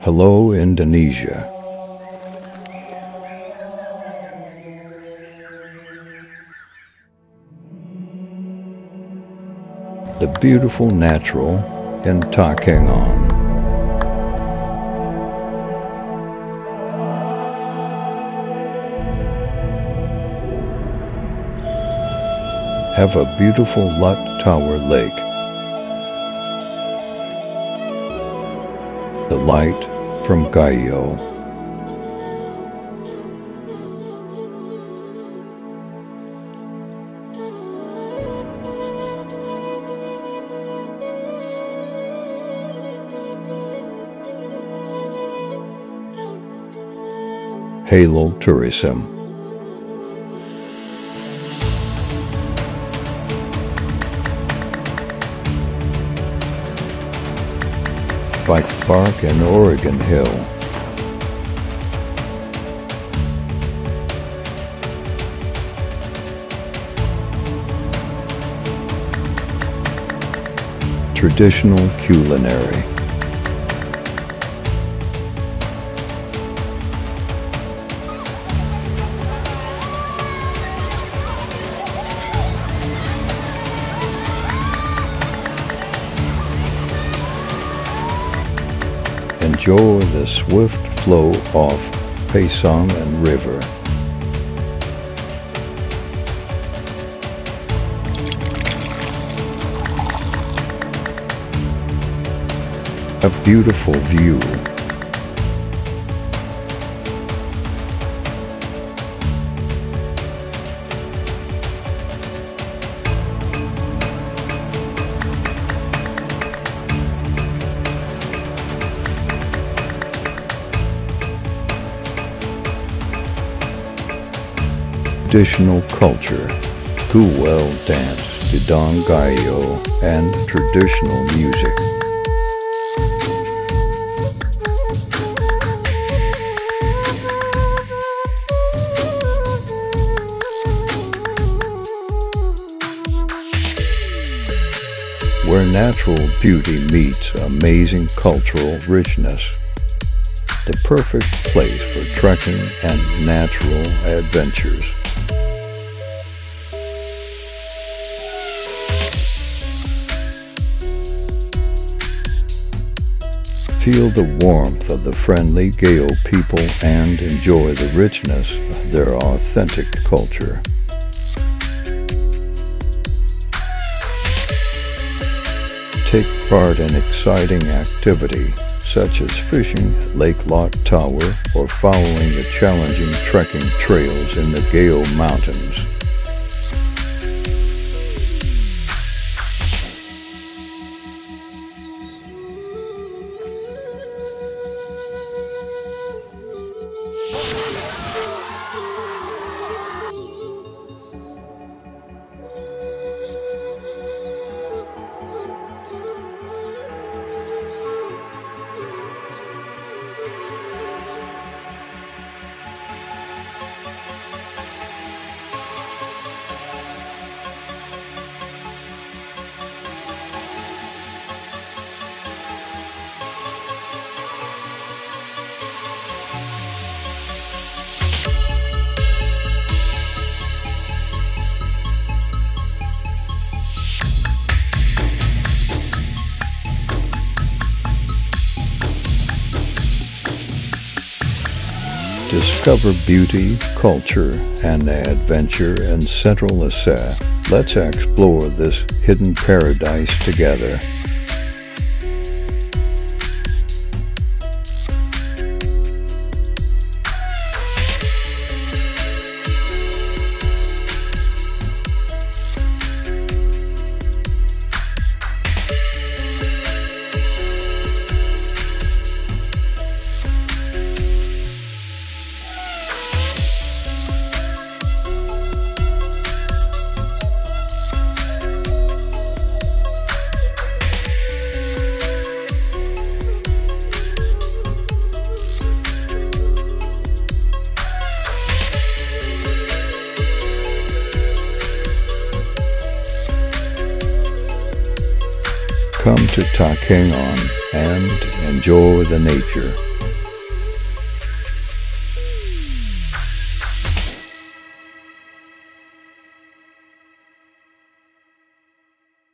Hello, Indonesia. The beautiful natural in Takengon. Have a beautiful Lot Tower Lake. The light from Gayo. Halo Tourism. Bike Park and Oregon Hill. Traditional culinary. Enjoy the swift flow of Pasang and River. A beautiful view. Traditional culture, Kuwel dance, Bidang Gayo, and traditional music. Where natural beauty meets amazing cultural richness. The perfect place for trekking and natural adventures. Feel the warmth of the friendly Gayo people and enjoy the richness of their authentic culture. Take part in exciting activity such as fishing at Lake Lot Tower or following the challenging trekking trails in the Gayo Mountains. Discover beauty, culture, and adventure in Central Aceh. Let's explore this hidden paradise together. Come to Takengon and enjoy the nature.